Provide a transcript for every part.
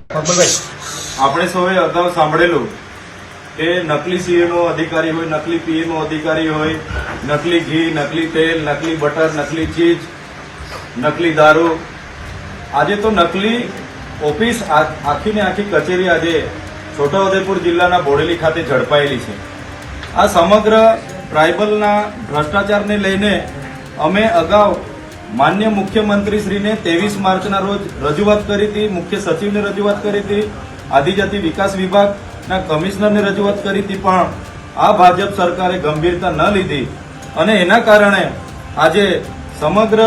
આપણે સૌએ અગાઉ સાંભળેલું કે નકલી સીએમઓ અધિકારી હોય, નકલી પીએમઓ અધિકારી હોય, નકલી ઘી, નકલી તેલ, નકલી બટર, નકલી ચીજ, નકલી દારૂ. આજે તો નકલી ઓફિસ, આખી ને આખી કચેરી આજે છોટાઉદેપુર જિલ્લાના બોડેલી ખાતે ઝડપાયેલી છે. આ સમગ્ર ટ્રાઇબલના ભ્રષ્ટાચારને લઈને અમે અગાઉ માન્ય મુખ્યમંત્રીશ્રીને 23 માર્ચના રોજ રજૂઆત કરી હતી, મુખ્ય સચિવને રજૂઆત કરી હતી, આદિજાતિ વિકાસ વિભાગના કમિશનરને રજૂઆત કરી હતી, પણ આ ભાજપ સરકારે ગંભીરતા ન લીધી અને એના કારણે આજે સમગ્ર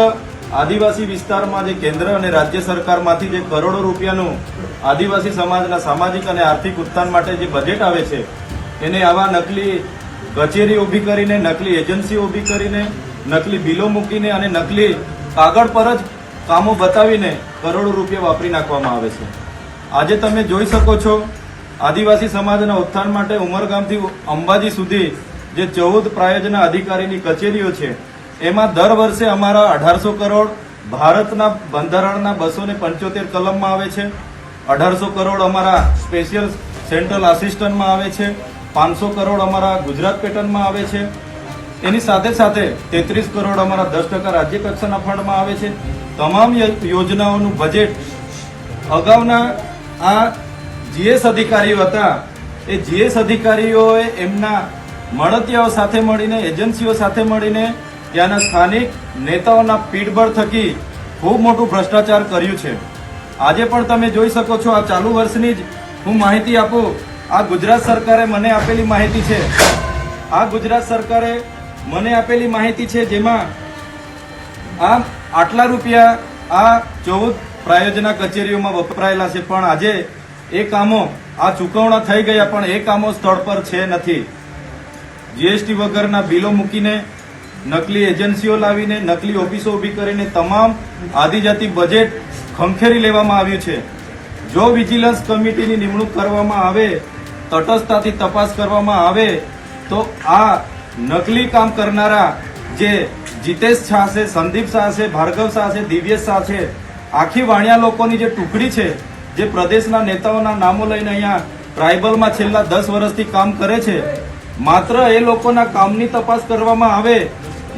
આદિવાસી વિસ્તારમાં જે કેન્દ્ર અને રાજ્ય સરકારમાંથી જે કરોડો રૂપિયાનું આદિવાસી સમાજના સામાજિક અને આર્થિક ઉત્થાન માટે જે બજેટ આવે છે એને આવા નકલી કચેરી ઊભી કરીને, નકલી એજન્સી ઊભી કરીને, નકલી બિલો મૂકીને અને નકલી કાગળ પર જ કામો બતાવીને કરોડો રૂપિયા વાપરી નાખવામાં આવે છે. આજે તમે જોઈ શકો છો આદિવાસી સમાજના ઉત્થાન માટે ઉમરગામથી અંબાજી સુધી જે 14 પ્રાયોજના અધિકારીની કચેરીઓ છે એમાં દર વર્ષે અમારા 1800 કરોડ ભારતના બંધારણના 275 કલમમાં આવે છે, 1800 કરોડ અમારા સ્પેશિયલ સેન્ટ્રલ આસિસ્ટન્ટમાં આવે છે, 500 કરોડ અમારા ગુજરાત પેટર્નમાં આવે છે. એની સાથે સાથે 33 કરોડ અમારા 10% રાજ્ય કક્ષાના ફંડમાં આવે છે. તમામ યોજનાઓનું બજેટ અગાઉના આ જીએસ અધિકારીઓ હતા એ જીએસ અધિકારીઓએ એમના મળતિયાઓ સાથે મળીને, એજન્સીઓ સાથે મળીને ત્યાંના સ્થાનિક નેતાઓના પીઠબળ થકી ખૂબ મોટું ભ્રષ્ટાચાર કર્યું છે. આજે પણ તમે જોઈ શકો છો, આ ચાલુ વર્ષની જ હું માહિતી આપું. આ ગુજરાત સરકારે મને આપેલી માહિતી છે. આ ગુજરાત સરકારે મને આપેલી માહિતી છે જેમાં આટલા રૂપિયા આ 14 પ્રાયોજના કચેરીઓમાં વપરાયેલા છે, પણ આજે એ કામો આ ચૂકવણા થઈ ગયા પણ એ કામો સ્થળ પર છે નથી. જીએસટી વગરના બિલો મૂકીને, નકલી એજન્સીઓ લાવીને, નકલી ઓફિસો ઊભી કરીને તમામ આદિજાતિ બજેટ ખંખેરી લેવામાં આવ્યું છે. જો વિજિલન્સ કમિટીની નિમણૂક કરવામાં આવે, તટસ્થતાથી તપાસ કરવામાં આવે તો આ નકલી કામ કરનારા જે જીતેશ શાહ છે, સંદીપ શાહ છે, ભાર્ગવ શાહ છે, દિવ્યેશ શાહ છે, આખી વાણિયા લોકોની જે ટુકડી છે જે પ્રદેશના નેતાઓના નામો લઈને અહીંયા ટ્રાઇબલમાં છેલ્લા 10 વર્ષથી કામ કરે છે, માત્ર એ લોકોના કામની તપાસ કરવામાં આવે,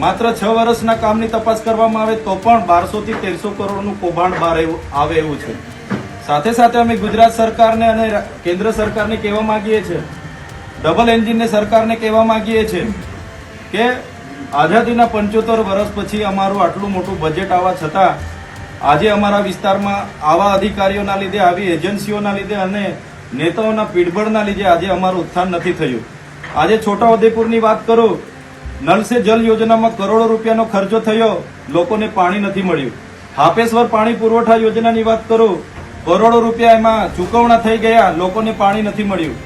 માત્ર 6 વર્ષના કામની તપાસ કરવામાં આવે તો પણ 1200 થી 1300 કરોડનું કૌભાંડ બહાર આવે એવું છે. સાથે સાથે અમે ગુજરાત સરકારને અને કેન્દ્ર સરકારને કહેવા માંગીએ છીએ, ડબલ એન્જિનને સરકારને કહેવા માંગીએ છીએ કે આઝાદીના 75 વર્ષ પછી અમારું આટલું મોટું બજેટ આવવા છતાં આજે અમારા વિસ્તારમાં આવા અધિકારીઓના લીધે, આવી એજન્સીઓના લીધે અને નેતાઓના પીઠબળના લીધે આજે અમારું ઉત્થાન નથી થયું. આજે છોટાઉદેપુરની વાત કરું, નલ સે જલ યોજનામાં કરોડો રૂપિયાનો ખર્ચો થયો, લોકોને પાણી નથી મળ્યું. હાપેશ્વર પાણી પુરવઠા યોજનાની વાત કરું, કરોડો રૂપિયા એમાં ચૂકવણા થઈ ગયા, લોકોને પાણી નથી મળ્યું.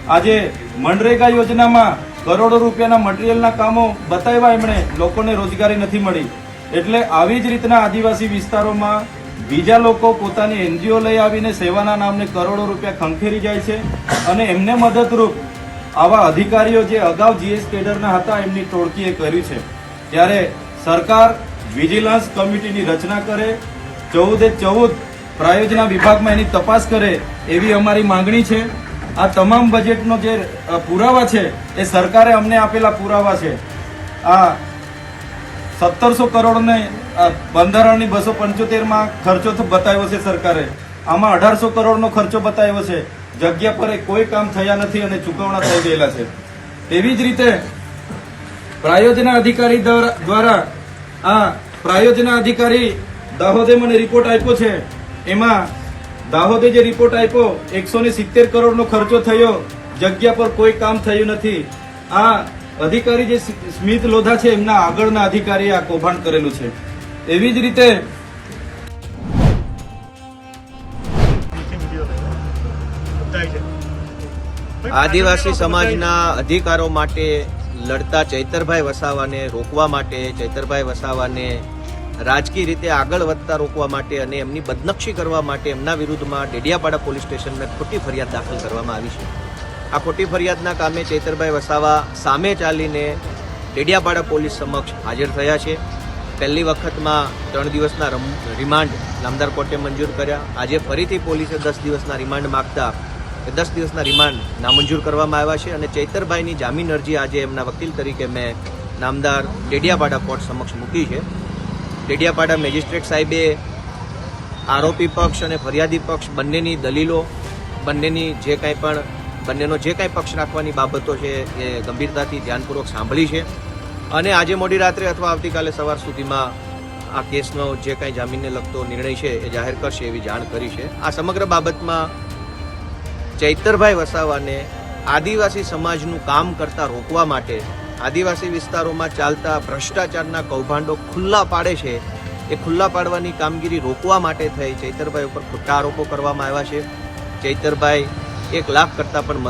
આજે મનરેગા યોજનામાં કરોડો રૂપિયાના મટીરિયલના કામો બતાવ્યા એમણે, લોકોને રોજગારી નથી મળી. એટલે આવી જ રીતના આદિવાસી વિસ્તારોમાં બીજા લોકો પોતાની એનજીઓ લઈ આવીને સેવાના નામને કરોડો રૂપિયા ખંખેરી જાય છે અને એમને મદદરૂપ આવા અધિકારીઓ જે અગાઉ જીએસ કેડરના હતા એમની ટોળકીએ કર્યું છે. ત્યારે સરકાર વિજિલન્સ કમિટીની રચના કરે, 14 પ્રાયોજના વિભાગમાં એની તપાસ કરે એવી અમારી માંગણી છે. આ તમામ બજેટનો જે પુરાવા છે એ સરકારે અમને આપેલા પુરાવા છે. આ 1700 કરોડને બંધારણની 275માં ખર્ચો બતાવ્યો છે સરકારે, આમાં 1800 કરોડનો ખર્ચો બતાવ્યો છે. જગ્યા પર કોઈ કામ થયા નથી અને ચૂકવણા થઈ ગયેલા છે. એવી જ રીતે પ્રાયોજના અધિકારી દ્વારા આ પ્રાયોજના અધિકારી દાહોદે મને રિપોર્ટ આપ્યો છે, એમાં દાહોદે જે રિપોર્ટ આપ્યો 170 કરોડનો ખર્ચો થયો, જગ્યા પર કોઈ કામ થયું નથી. આ અધિકારી જે સ્મિત લોધા છે એમના આગળના અધિકારીએ આ કૌભાંડ કરેલું છે. એવી જ રીતે આદિવાસી સમાજના અધિકારો માટે લડતા ચૈતરભાઈ વસાવાને રોકવા માટે, ચૈતરભાઈ વસાવાને રાજકીય રીતે આગળ વધતા રોકવા માટે અને એમની બદનક્ષી કરવા માટે એમના વિરુદ્ધમાં ડેડિયાપાડા પોલીસ સ્ટેશનમાં ખોટી ફરિયાદ દાખલ કરવામાં આવી છે. આ ખોટી ફરિયાદના કામે ચૈતરભાઈ વસાવા સામે ચાલીને ડેડિયાપાડા પોલીસ સમક્ષ હાજર થયા છે. પહેલી વખતમાં 3 દિવસના રિમાન્ડ નામદાર કોર્ટે મંજૂર કર્યા. આજે ફરીથી પોલીસે 10 દિવસના રિમાન્ડ માગતા 10 દિવસના રિમાન્ડ નામંજૂર કરવામાં આવ્યા છે અને ચૈતરભાઈની જામીન અરજી આજે એમના વકીલ તરીકે મેં નામદાર ડેડિયાપાડા કોર્ટ સમક્ષ મૂકી છે. ડેડિયાપાડા મેજિસ્ટ્રેટ સાહેબે આરોપી પક્ષ અને ફરિયાદી પક્ષ બંનેની દલીલો, બંનેનો જે કાંઈ પક્ષ રાખવાની બાબતો છે એ ગંભીરતાથી ધ્યાનપૂર્વક સાંભળી છે અને આજે મોડી રાત્રે અથવા આવતીકાલે સવાર સુધીમાં આ કેસનો જે કાંઈ જામીનને લગતો નિર્ણય છે એ જાહેર કરશે એવી જાણ કરી છે. આ સમગ્ર બાબતમાં ચૈતરભાઈ વસાવાને આદિવાસી સમાજનું કામ કરતા રોકવા માટે આદિવાસી વિસ્તારોમાં ચાલતા ભ્રષ્ટાચારના કૌભાંડો ખુલ્લા પાડે છે એ ખુલ્લા પાડવાની કામગીરી રોકવા માટે થઈ ચૈતરભાઈ ઉપર ખોટા આરોપો કરવામાં આવ્યા છે. ચૈતરભાઈ 1 લાખ કરતાં પણ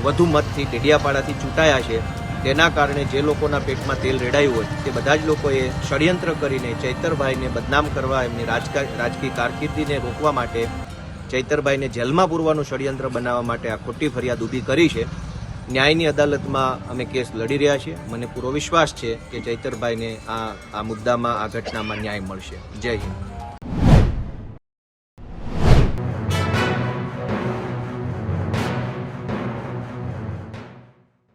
વધુ મતથી ડેડિયાપાડાથી ચૂંટાયા છે. તેના કારણે જે લોકોના પેટમાં તેલ રેડાયું હોય તે બધા જ લોકોએ ષડયંત્ર કરીને ચૈતરભાઈને બદનામ કરવા, એમની રાજકીય કારકિર્દીને રોકવા માટે, ચૈતરભાઈને જેલમાં પૂરવાનું ષડયંત્ર બનાવવા માટે આ ખોટી ફરિયાદ ઊભી કરી છે. ન્યાયની અદાલતમાં અમે કેસ લડી રહ્યા છીએ. મને પૂરો વિશ્વાસ છે કે ચૈતરભાઈને આ મુદ્દામાં, આ ઘટનામાં ન્યાય મળશે. જય હિન્દ.